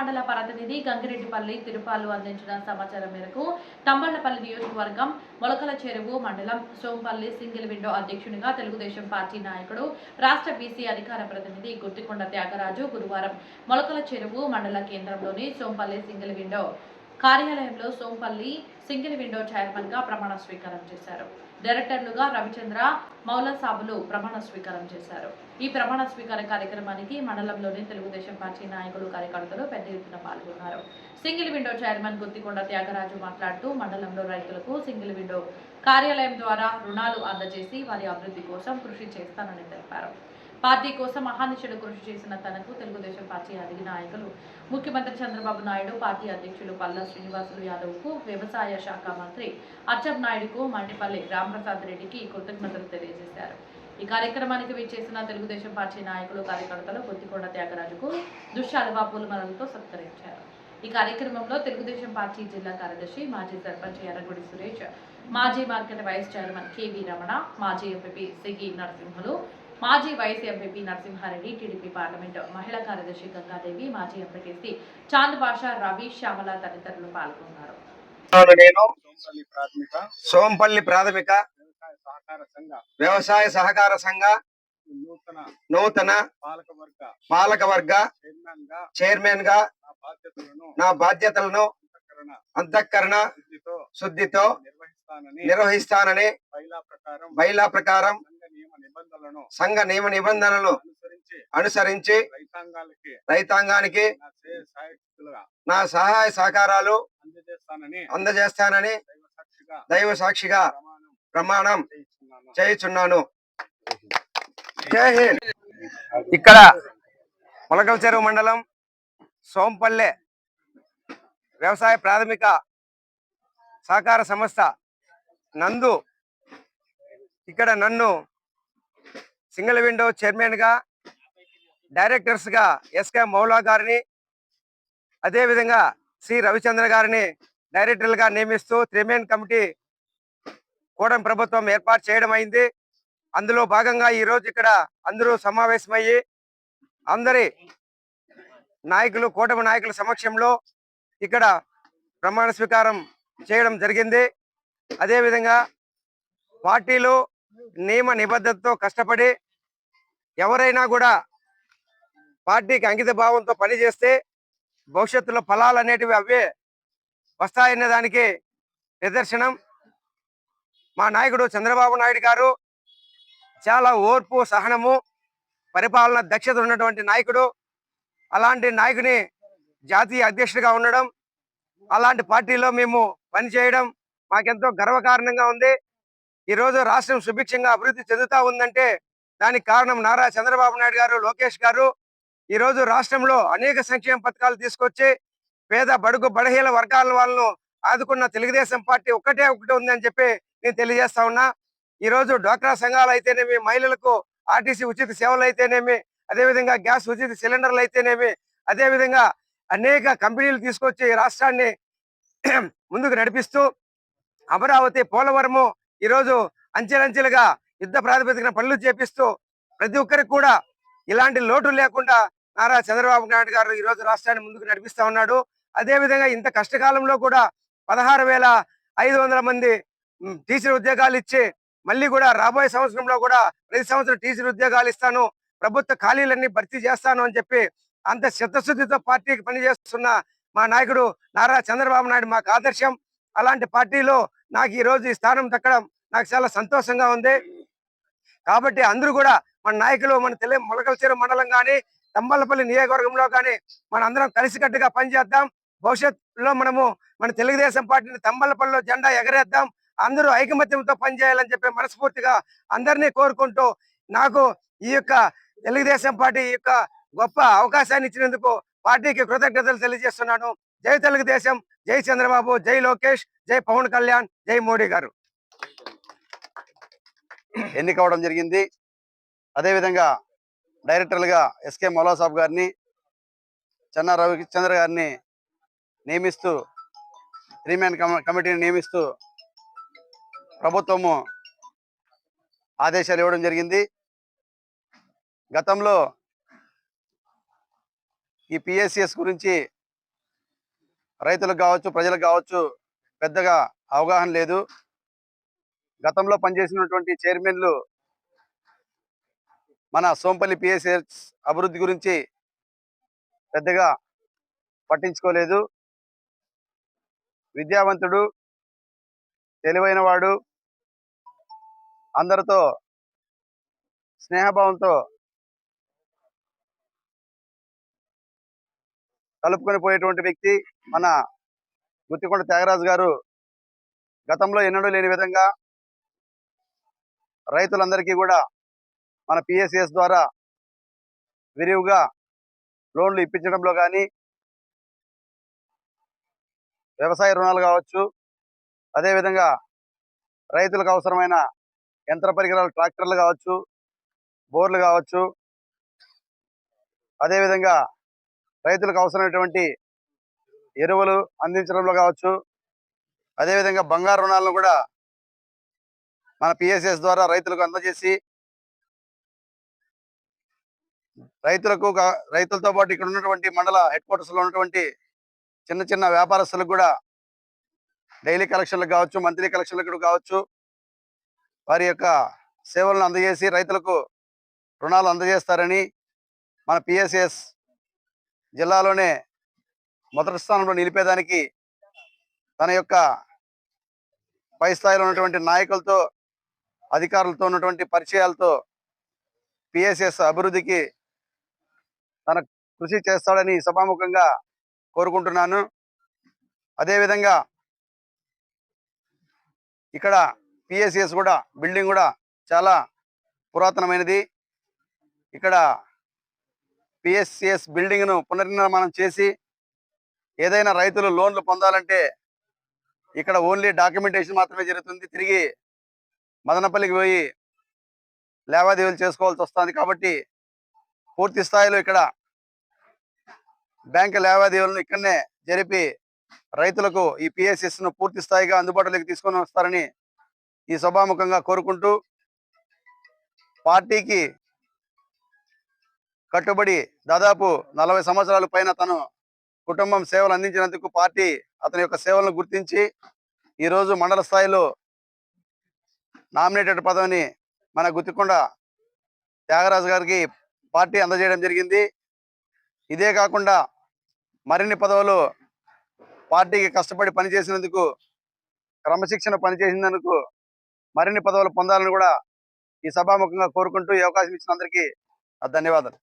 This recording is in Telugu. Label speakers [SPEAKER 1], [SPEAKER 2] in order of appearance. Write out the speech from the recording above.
[SPEAKER 1] మండల ప్రతినిధి గంగిరెడ్డిపల్లి తిరుపాలు అందించిన సమాచారం మేరకు తంబళ్లపల్లి నియోజకవర్గం మొలకల చెరువు మండలం సోంపల్లి సింగిల్ విండో అధ్యక్షునిగా తెలుగుదేశం పార్టీ నాయకుడు రాష్ట్ర బీసీ అధికార ప్రతినిధి గుత్తికొండ త్యాగరాజు గురువారం మొలకల చెరువు మండల కేంద్రంలోని సోంపల్లి సింగిల్ విండో కార్యాలయంలో సోంపల్లి సింగిల్ విండో చైర్మన్ గా ప్రమాణ స్వీకారం చేశారు. డైరెక్టర్లుగా రవిచంద్ర మౌలసాబులు ప్రమాణ స్వీకారం చేశారు. ఈ ప్రమాణ స్వీకార కార్యక్రమానికి మండలంలోని తెలుగుదేశం పార్టీ నాయకులు కార్యకర్తలు పెద్ద ఎత్తున పాల్గొన్నారు. Single window chairman Guttikonda Thyagaraju మాట్లాడుతూ మండలంలో రైతులకు సింగిల్ విండో కార్యాలయం ద్వారా రుణాలు అందజేసి వారి అభివృద్ధి కోసం కృషి చేస్తానని తెలిపారు. పార్టీ కోసం అహానిశలు కృషి చేసిన తనకు తెలుగుదేశం పార్టీ నాయకులు ముఖ్యమంత్రి చంద్రబాబు నాయుడు, పార్టీ అధ్యక్షులు పల్లా శ్రీనివాసులు యాదవ్కు, వ్యవసాయ శాఖ మంత్రి అచ్చెం నాయుడుకు, మండిపల్లి రాంప్రసాద్ రెడ్డికి కృతజ్ఞతలు తెలియజేశారు. ఈ కార్యక్రమానికి విచ్చేసిన తెలుగుదేశం పార్టీ నాయకులు కార్యకర్తలు గుత్తికొండ త్యాగరాజుకు దుశ్శాలువా పూలమాలలతో సత్కరించారు. ఈ కార్యక్రమంలో తెలుగుదేశం పార్టీ జిల్లా కార్యదర్శి, మాజీ సర్పంచ్ ఎర్రగుడి సురేష్, మాజీ market vice chairman KV Ramana, మాజీ ఎంపీ సిగి నరసింహులు, మాజీ vice MP Narasimha Reddy, TDP parliament మహిళా కార్యదర్శి గంగాదేవి, మాజీ ఎంపీటీసీ చాంద్ బాషా, రవి, శ్యామల తదితరులు పాల్గొన్నారు.
[SPEAKER 2] సోంపల్లి ప్రాథమిక వ్యవసాయ సహకార సంఘ నూతన పాలకవర్గ చైర్మన్ గా నా బాధ్యతలను అంతఃకరణ శుద్ధితో నిర్వహిస్తానని బైలా ప్రకారం సంఘ నియమ నిబంధనలను అనుసరించి రైతాంగానికి నా సహాయ సహకారాలు అందజేస్తానని దైవ సాక్షిగా ప్రమాణం చేయుచున్నాను. జై హింద్. ఇక్కడ మొలకల చెరువు మండలం సోంపల్లె వ్యవసాయ ప్రాథమిక సహకార సంస్థ నందు ఇక్కడ నన్ను సింగిల్ విండో చైర్మన్ గా, డైరెక్టర్స్ గా ఎస్కే మౌలా గారిని, అదేవిధంగా సి రవిచంద్ర గారిని డైరెక్టర్లుగా నియమిస్తూ 3 కమిటీ కూటమి ప్రభుత్వం ఏర్పాటు చేయడం అయింది. అందులో భాగంగా ఈరోజు ఇక్కడ అందరూ సమావేశమయ్యి అందరి నాయకులు, కూటమి నాయకుల సమక్షంలో ఇక్కడ ప్రమాణ స్వీకారం చేయడం జరిగింది. అదేవిధంగా పార్టీలో నియమ నిబద్ధతతో కష్టపడి ఎవరైనా కూడా పార్టీకి అంకిత భావంతో పనిచేస్తే భవిష్యత్తులో ఫలాలు అనేటివి అవే వస్తాయనే దానికి నిదర్శనం. మా నాయకుడు చంద్రబాబు నాయుడు గారు చాలా ఓర్పు, సహనము, పరిపాలన దక్షత ఉన్నటువంటి నాయకుడు. అలాంటి నాయకుని జాతీయ అధ్యక్షుడిగా ఉండడం, అలాంటి పార్టీలో మేము పనిచేయడం మాకెంతో గర్వకారణంగా ఉంది. ఈరోజు రాష్ట్రం సుభిక్షంగా అభివృద్ధి చెందుతా ఉందంటే దానికి కారణం నారా చంద్రబాబు నాయుడు గారు, లోకేష్ గారు. ఈరోజు రాష్ట్రంలో అనేక సంక్షేమ పథకాలు తీసుకొచ్చి పేద బడుగు బలహీన వర్గాల వాళ్ళను ఆదుకున్న తెలుగుదేశం పార్టీ ఒకటి ఉందని చెప్పి నేను తెలియజేస్తా ఉన్నా. ఈరోజు డ్వాక్రా సంఘాలు అయితేనేమి, మహిళలకు ఆర్టీసీ ఉచిత సేవలు అయితేనేమి, అదేవిధంగా గ్యాస్ ఉచిత సిలిండర్లు అయితేనేమి, అదేవిధంగా అనేక కంపెనీలు తీసుకొచ్చి రాష్ట్రాన్ని ముందుకు నడిపిస్తూ అమరావతి, పోలవరము ఈరోజు అంచెలంచెలుగా యుద్ధ ప్రాతిపదికన పనులు చేపిస్తూ ప్రతి ఒక్కరికి కూడా ఇలాంటి లోటు లేకుండా నారా చంద్రబాబు నాయుడు గారు ఈరోజు రాష్ట్రాన్ని ముందుకు నడిపిస్తా ఉన్నాడు. అదేవిధంగా ఇంత కష్టకాలంలో కూడా 16,500 మంది టీచర్ ఉద్యోగాలు ఇచ్చి మళ్ళీ కూడా రాబోయే సంవత్సరంలో కూడా ప్రతి సంవత్సరం టీచర్ ఉద్యోగాలు ఇస్తాను, ప్రభుత్వ ఖాళీలన్నీ భర్తీ చేస్తాను అని చెప్పి అంత చిత్తశుద్ధితో పార్టీకి పనిచేస్తున్న మా నాయకుడు నారా చంద్రబాబు నాయుడు మాకు ఆదర్శం. అలాంటి పార్టీలో నాకు ఈ రోజు ఈ స్థానం దక్కడం నాకు చాలా సంతోషంగా ఉంది. కాబట్టి అందరూ కూడా మన నాయకులు, మన మొలకల చెరువు మండలం కానీ, తంబళ్లపల్లి నియోజకవర్గంలో కానీ మన అందరం కలిసికట్టుగా పనిచేద్దాం. భవిష్యత్తులో మనము మన తెలుగుదేశం పార్టీని తంబళ్లపల్లిలో జెండా ఎగరేద్దాం. అందరూ ఐకమత్యంతో పనిచేయాలని చెప్పి మనస్ఫూర్తిగా అందరినీ కోరుకుంటూ నాకు ఈ యొక్క తెలుగుదేశం పార్టీ ఈ యొక్క గొప్ప అవకాశాన్ని ఇచ్చినందుకు పార్టీకి కృతజ్ఞతలు తెలియజేస్తున్నాను. జై తెలుగుదేశం, జై చంద్రబాబు, జై లోకేష్, జై పవన్ కళ్యాణ్, జై మోడీ గారు.
[SPEAKER 3] ఎన్నికవడం జరిగింది. అదేవిధంగా డైరెక్టర్లుగా ఎస్కే మౌలాసాబ్ గారిని, చెన్నా రవిచంద్ర గారిని నియమిస్తూ 3 కమిటీని నియమిస్తూ ప్రభుత్వము ఆదేశాలు ఇవ్వడం జరిగింది. గతంలో ఈ పిఎస్సిఎస్ గురించి రైతులకు కావచ్చు, ప్రజలకు కావచ్చు పెద్దగా అవగాహన లేదు. గతంలో పనిచేసినటువంటి చైర్మన్లు మన సోంపల్లి పిఎస్ఎస్ అభివృద్ధి గురించి పెద్దగా పట్టించుకోలేదు. విద్యావంతుడు, తెలివైన వాడు, అందరితో స్నేహభావంతో కలుపుకొని పోయేటువంటి వ్యక్తి మన గుత్తికొండ త్యాగరాజు గారు. గతంలో ఎన్నడూ లేని విధంగా రైతులందరికీ కూడా మన పిఎస్ఎస్ ద్వారా విరివిగా లోన్లు ఇప్పించడంలో కానీ, వ్యవసాయ రుణాలు కావచ్చు, అదేవిధంగా రైతులకు అవసరమైన యంత్ర పరికరాలు, ట్రాక్టర్లు కావచ్చు, బోర్లు కావచ్చు, అదేవిధంగా రైతులకు అవసరమైనటువంటి ఎరువులు అందించడంలో కావచ్చు, అదేవిధంగా బంగారు రుణాలను కూడా మన పిఎస్ఎస్ ద్వారా రైతులకు అందజేసి రైతులతో పాటు ఇక్కడ ఉన్నటువంటి మండల హెడ్ క్వార్టర్స్ లో ఉన్నటువంటి చిన్న చిన్న వ్యాపారస్తులకు కూడా డైలీ కలెక్షన్లకు కావచ్చు, మంత్లీ కలెక్షన్లకు కావచ్చు, వారి యొక్క సేవలను అందజేసి రైతులకు రుణాలు అందజేస్తారని మన పిఎస్ఎస్ జిల్లాలోనే మొదటి స్థానంలో నిలిపేదానికి తన యొక్క పై స్థాయిలో ఉన్నటువంటి నాయకులతో, అధికారులతో ఉన్నటువంటి పరిచయాలతో పిఎస్ఎస్ అభివృద్ధికి తన కృషి చేస్తాడని సభాముఖంగా కోరుకుంటున్నాను. అదేవిధంగా ఇక్కడ పిఎస్ఎస్ కూడా బిల్డింగ్ కూడా చాలా పురాతనమైనది. ఇక్కడ పిఎస్సిఎస్ బిల్డింగ్ను పునర్నిర్మాణం చేసి ఏదైనా రైతులు లోన్లు పొందాలంటే ఇక్కడ ఓన్లీ డాక్యుమెంటేషన్ మాత్రమే జరుగుతుంది. తిరిగి మదనపల్లికి పోయి లావాదేవీలు చేసుకోవాల్సి వస్తుంది. కాబట్టి పూర్తి స్థాయిలో ఇక్కడ బ్యాంకు లావాదేవీలను ఇక్కడనే జరిపి రైతులకు ఈ పిఎస్ఎస్ ను పూర్తి స్థాయిగా అందుబాటులోకి తీసుకొని వస్తారని ఈ సభాముఖంగా కోరుకుంటూ, పార్టీకి కట్టుబడి దాదాపు 40 సంవత్సరాల పైన తను కుటుంబం సేవలు అందించినందుకు పార్టీ అతని యొక్క సేవలను గుర్తించి ఈరోజు మండల స్థాయిలో నామినేటెడ్ పదవిని మన గుత్తికొండ త్యాగరాజు గారికి పార్టీ అందజేయడం జరిగింది. ఇదే కాకుండా మరిన్ని పదవులు పార్టీకి కష్టపడి పనిచేసినందుకు, క్రమశిక్షణ పనిచేసినందుకు మరిన్ని పదవులు పొందాలని కూడా ఈ సభాముఖంగా కోరుకుంటూ ఈ అవకాశం ఇచ్చిన అందరికీ ధన్యవాదాలు.